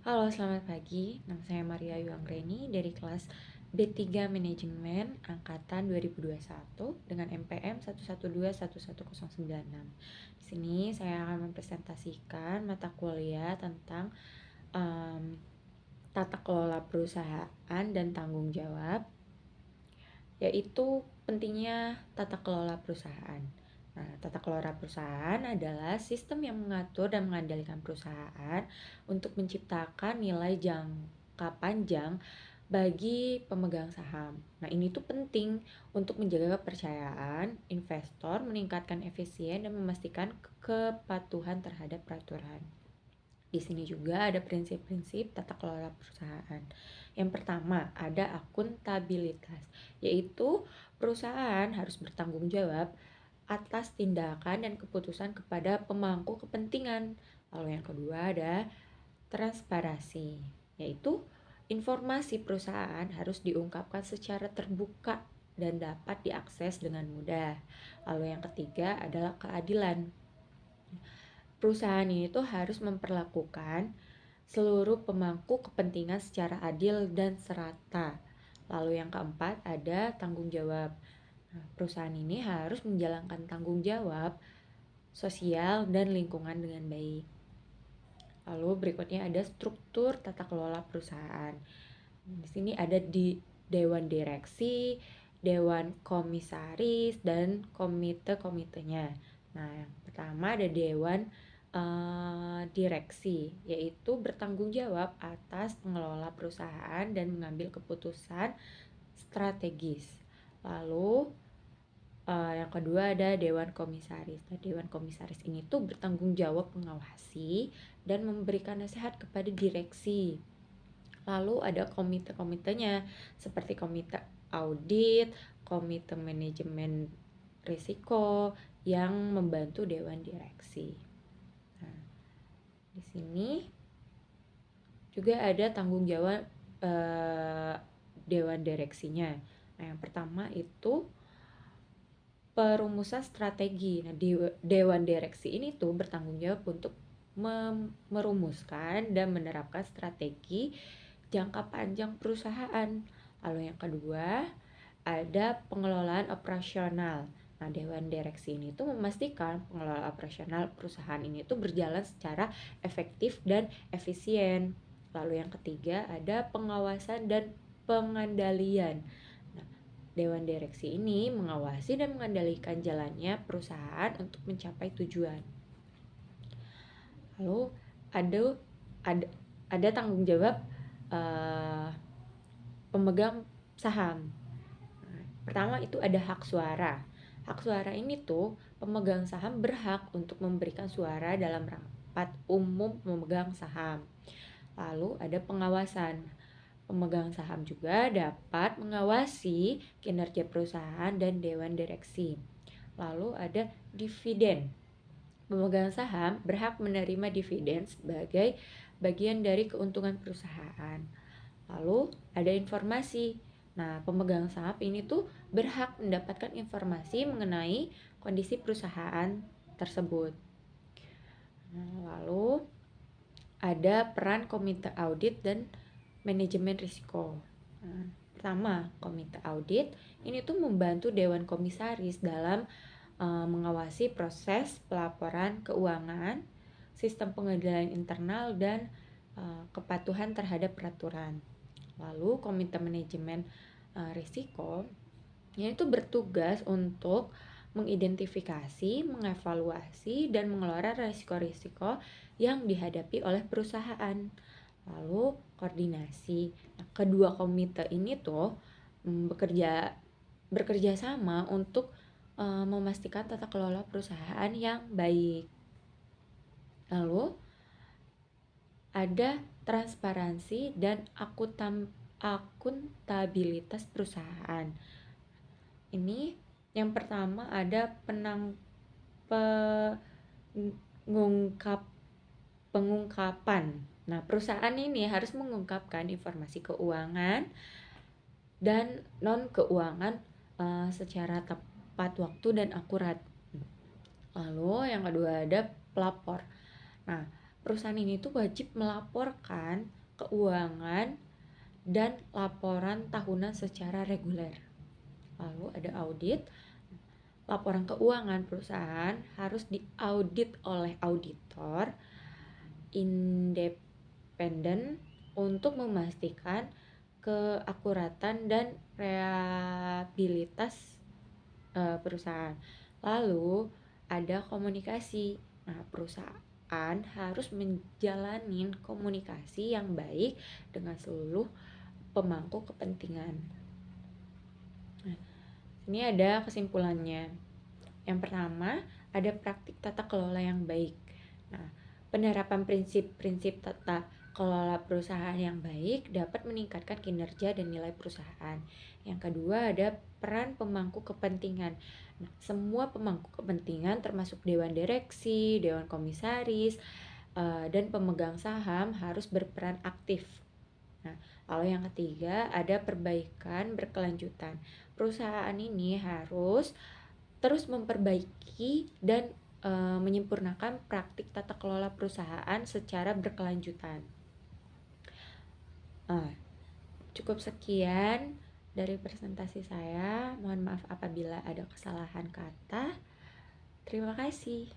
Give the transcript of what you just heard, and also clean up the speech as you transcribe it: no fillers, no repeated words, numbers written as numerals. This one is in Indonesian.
Halo, selamat pagi. Nama saya Maria Yuanggreni dari kelas B3 Manajemen angkatan 2021 dengan MPM 1121196. Di sini saya akan mempresentasikan mata kuliah tentang tata kelola perusahaan dan tanggung jawab, yaitu pentingnya tata kelola perusahaan. Nah, tata kelola perusahaan adalah sistem yang mengatur dan mengendalikan perusahaan untuk menciptakan nilai jangka panjang bagi pemegang saham. Nah, ini tuh penting untuk menjaga kepercayaan investor, meningkatkan efisien, dan memastikan kepatuhan terhadap peraturan. Di sini juga ada prinsip-prinsip tata kelola perusahaan. Yang pertama, ada akuntabilitas, yaitu perusahaan harus bertanggung jawab atas tindakan dan keputusan kepada pemangku kepentingan. Lalu yang kedua ada transparansi, yaitu informasi perusahaan harus diungkapkan secara terbuka dan dapat diakses dengan mudah. Lalu yang ketiga adalah keadilan. Perusahaan ini tuh harus memperlakukan seluruh pemangku kepentingan secara adil dan serata. Lalu yang keempat ada tanggung jawab. Nah, perusahaan ini harus menjalankan tanggung jawab sosial dan lingkungan dengan baik. Lalu berikutnya ada struktur tata kelola perusahaan. Di sini ada di dewan direksi, dewan komisaris, dan komite-komitenya. Nah, yang pertama ada dewan direksi, yaitu bertanggung jawab atas pengelola perusahaan dan mengambil keputusan strategis. Lalu yang kedua ada dewan komisaris. Nah, dewan komisaris ini tuh bertanggung jawab mengawasi dan memberikan nasihat kepada direksi. Lalu ada komite-komitenya seperti komite audit, komite manajemen risiko yang membantu dewan direksi. Nah, di sini juga ada tanggung jawab dewan direksinya. Nah, yang pertama itu perumusan strategi. Nah, di dewan direksi ini tuh bertanggung jawab untuk merumuskan dan menerapkan strategi jangka panjang perusahaan. Lalu yang kedua, ada pengelolaan operasional. Nah, dewan direksi ini tuh memastikan pengelolaan operasional perusahaan ini tuh berjalan secara efektif dan efisien. Lalu yang ketiga, ada pengawasan dan pengendalian. Dewan direksi ini mengawasi dan mengendalikan jalannya perusahaan untuk mencapai tujuan. Lalu ada tanggung jawab pemegang saham. Nah, pertama itu ada hak suara. Hak suara ini tuh pemegang saham berhak untuk memberikan suara dalam rapat umum pemegang saham. Lalu ada pengawasan. Pemegang saham juga dapat mengawasi kinerja perusahaan dan dewan direksi. Lalu ada dividen. Pemegang saham berhak menerima dividen sebagai bagian dari keuntungan perusahaan. Lalu ada informasi. Nah, pemegang saham ini tuh berhak mendapatkan informasi mengenai kondisi perusahaan tersebut. Nah, lalu ada peran komite audit dan manajemen risiko. Nah, pertama, komite audit ini tuh membantu dewan komisaris dalam mengawasi proses pelaporan keuangan, sistem pengendalian internal, dan kepatuhan terhadap peraturan. Lalu komite manajemen risiko ini tuh bertugas untuk mengidentifikasi, mengevaluasi, dan mengelola risiko-risiko yang dihadapi oleh perusahaan. Lalu koordinasi. Nah, kedua komite ini tuh bekerja sama untuk memastikan tata kelola perusahaan yang baik. Lalu ada transparansi dan akuntabilitas perusahaan. Ini yang pertama ada pengungkapan. Nah, perusahaan ini harus mengungkapkan informasi keuangan dan non keuangan secara tepat waktu dan akurat. Lalu yang kedua ada pelapor. Nah, perusahaan ini tuh wajib melaporkan keuangan dan laporan tahunan secara reguler. Lalu ada audit. Laporan keuangan perusahaan harus diaudit oleh auditor independen untuk memastikan keakuratan dan reliabilitas perusahaan. Lalu ada komunikasi. Nah, perusahaan harus menjalani komunikasi yang baik dengan seluruh pemangku kepentingan. Nah, ini ada kesimpulannya. Yang pertama, ada praktik tata kelola yang baik. Nah, penerapan prinsip-prinsip tata kelola perusahaan yang baik dapat meningkatkan kinerja dan nilai perusahaan. Yang kedua, ada peran pemangku kepentingan. Nah, semua pemangku kepentingan termasuk dewan direksi, dewan komisaris, dan pemegang saham harus berperan aktif. Nah, lalu yang ketiga, ada perbaikan berkelanjutan. Perusahaan ini harus terus memperbaiki dan menyempurnakan praktik tata kelola perusahaan secara berkelanjutan. Cukup sekian dari presentasi saya. Mohon maaf apabila ada kesalahan kata. Terima kasih.